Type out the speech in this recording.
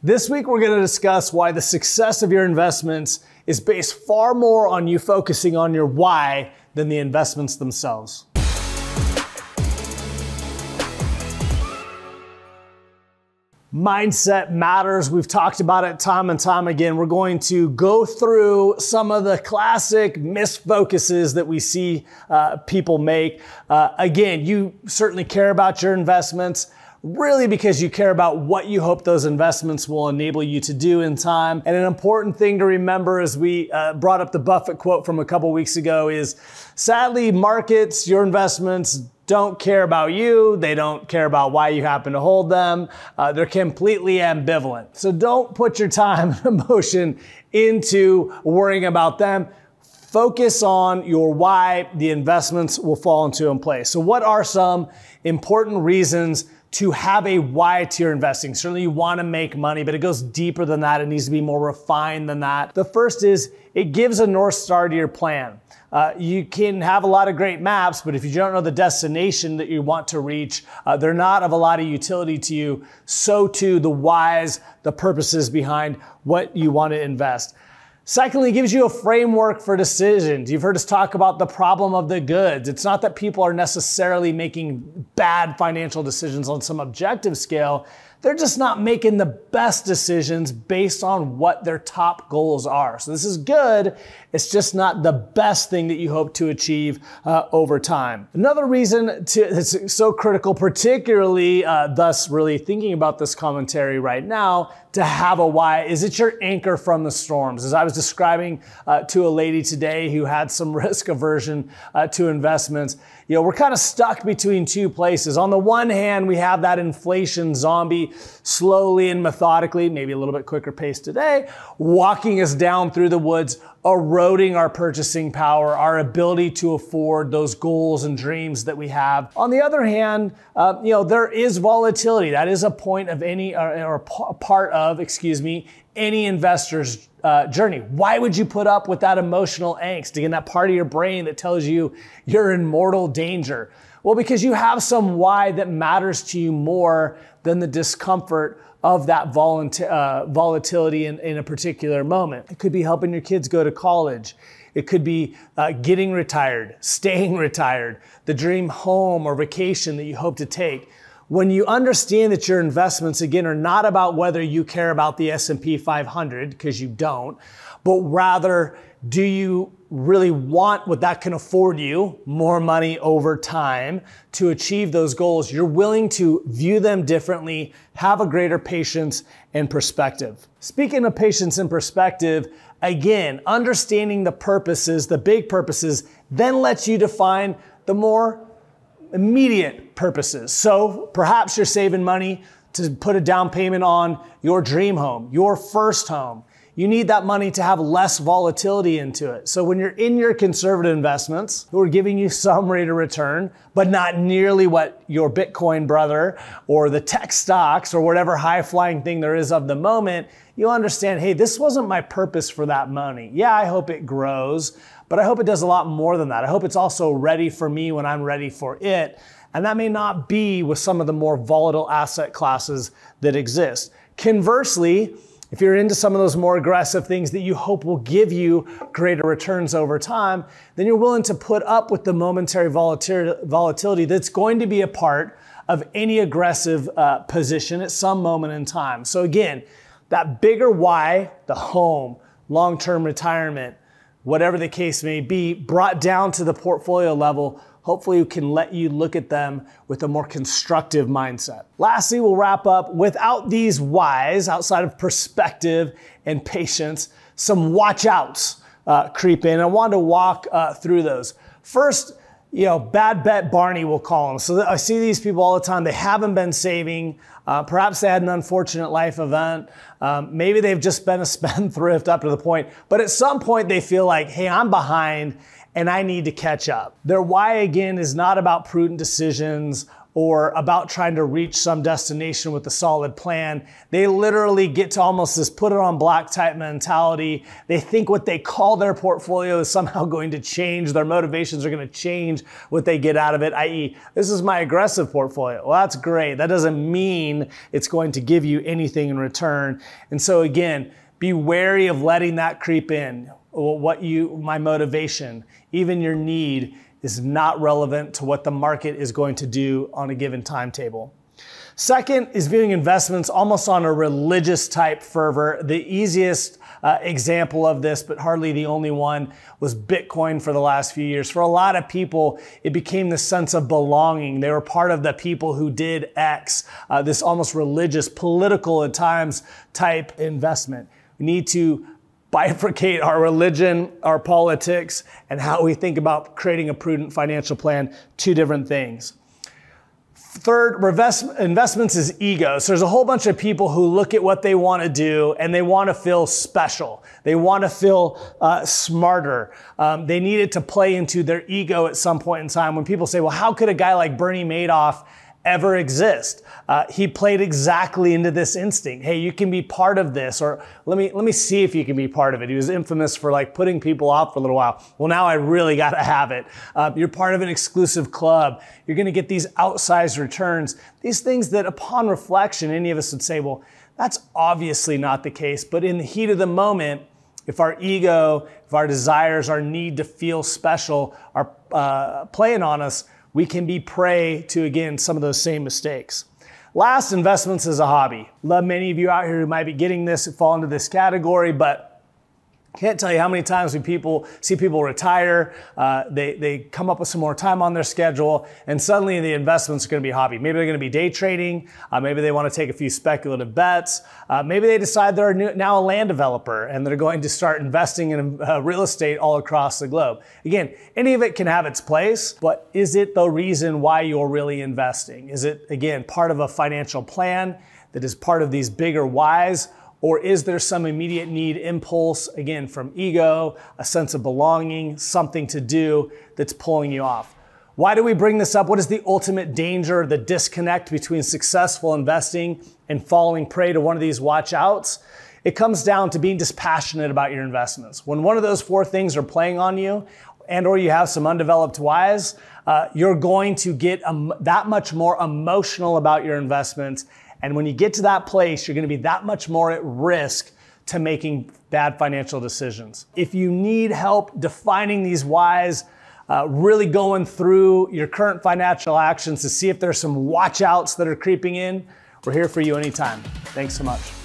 This week, we're going to discuss why the success of your investments is based far more on you focusing on your why than the investments themselves. Mindset matters. We've talked about it time and time again. We're going to go through some of the classic misfocuses that we see people make. Again, you certainly care about your investments, really because you care about what you hope those investments will enable you to do in time. And an important thing to remember, as we brought up the Buffett quote from a couple weeks ago, is sadly, markets, your investments, don't care about you. They don't care about why you happen to hold them. They're completely ambivalent. So don't put your time and emotion into worrying about them. Focus on your why. The investments will fall into place. So what are some important reasons to have a why to your investing? Certainly you want to make money, but it goes deeper than that. It needs to be more refined than that. The first is it gives a North Star to your plan. You can have a lot of great maps, but if you don't know the destination that you want to reach, they're not of a lot of utility to you. So too the whys, the purposes behind what you want to invest. Secondly, it gives you a framework for decisions. You've heard us talk about the problem of the goods. It's not that people are necessarily making bad financial decisions on some objective scale. They're just not making the best decisions based on what their top goals are. So this is good. It's just not the best thing that you hope to achieve over time. Another reason it's so critical, particularly thus really thinking about this commentary right now, to have a why, is it's your anchor from the storms. As I was describing to a lady today who had some risk aversion to investments, you know, we're kind of stuck between two places. On the one hand, we have that inflation zombie slowly and methodically, maybe a little bit quicker pace today, walking us down through the woods, eroding our purchasing power, our ability to afford those goals and dreams that we have. On the other hand, you know, there is volatility. That is a point of any, or a part of, any investor's journey. Why would you put up with that emotional angst? Again, that part of your brain that tells you you're in mortal danger. Well, because you have some why that matters to you more than the discomfort of that volatility in a particular moment. It could be helping your kids go to college. It could be getting retired, staying retired, the dream home or vacation that you hope to take. When you understand that your investments, again, are not about whether you care about the S&P 500, because you don't, but rather, do you really want what that can afford you, more money over time, to achieve those goals? You're willing to view them differently, have a greater patience and perspective. Speaking of patience and perspective, again, understanding the purposes, the big purposes, then lets you define the more immediate purposes. So perhaps you're saving money to put a down payment on your dream home, your first home. You need that money to have less volatility into it. So when you're in your conservative investments, who are giving you some rate of return, but not nearly what your Bitcoin brother or the tech stocks or whatever high-flying thing there is of the moment, you understand, hey, this wasn't my purpose for that money. Yeah, I hope it grows, but I hope it does a lot more than that. I hope it's also ready for me when I'm ready for it. And that may not be with some of the more volatile asset classes that exist. Conversely, if you're into some of those more aggressive things that you hope will give you greater returns over time, then you're willing to put up with the momentary volatility that's going to be a part of any aggressive position at some moment in time. So again, that bigger why, the home, long-term retirement, whatever the case may be, brought down to the portfolio level, hopefully it can let you look at them with a more constructive mindset. Lastly, we'll wrap up, without these whys, outside of perspective and patience, some watchouts creep in. I wanted to walk through those. First, you know, bad bet Barney, we'll call them. So I see these people all the time. They haven't been saving. Perhaps they had an unfortunate life event. Maybe they've just been a spendthrift up to the point. But at some point they feel like, hey, I'm behind and I need to catch up. Their why, again, is not about prudent decisions or about trying to reach some destination with a solid plan. They literally get to almost this put it on black type mentality. They think what they call their portfolio is somehow going to change. Their motivations are going to change what they get out of it, i.e., this is my aggressive portfolio. Well, that's great. That doesn't mean it's going to give you anything in return. And so again, be wary of letting that creep in. My motivation, even your need, is not relevant to what the market is going to do on a given timetable. Second is viewing investments almost on a religious type fervor. The easiest example of this, but hardly the only one, was Bitcoin for the last few years. For a lot of people, it became this sense of belonging. They were part of the people who did X, this almost religious, political at times type investment. We need to bifurcate our religion, our politics, and how we think about creating a prudent financial plan. Two different things. Third, investments is ego. So there's a whole bunch of people who look at what they want to do and they want to feel special. They want to feel smarter. They need it to play into their ego at some point in time. When people say, well, how could a guy like Bernie Madoff ever exist? He played exactly into this instinct. Hey, you can be part of this, or let me see if you can be part of it. He was infamous for like putting people off for a little while. Well, now I really got to have it. You're part of an exclusive club. You're going to get these outsized returns. These things that upon reflection, any of us would say, well, that's obviously not the case. But in the heat of the moment, if our ego, if our desires, our need to feel special are playing on us, we can be prey to, again, some of those same mistakes. Last, investments is a hobby. Love many of you out here who might be getting this and fall into this category, but can't tell you how many times we see people retire, they come up with some more time on their schedule, and suddenly the investments are going to be a hobby. Maybe they're going to be day trading, maybe they want to take a few speculative bets, maybe they decide they're now a land developer and they're going to start investing in real estate all across the globe. Again, any of it can have its place, but is it the reason why you're really investing? Is it, again, part of a financial plan that is part of these bigger whys? Or is there some immediate need, impulse, again, from ego, a sense of belonging, something to do that's pulling you off? Why do we bring this up? What is the ultimate danger, the disconnect between successful investing and falling prey to one of these watchouts? It comes down to being dispassionate about your investments. When one of those four things are playing on you, and or you have some undeveloped whys, you're going to get that much more emotional about your investments. And when you get to that place, you're going to be that much more at risk to making bad financial decisions. If you need help defining these whys, really going through your current financial actions to see if there's some watch outs that are creeping in, we're here for you anytime. Thanks so much.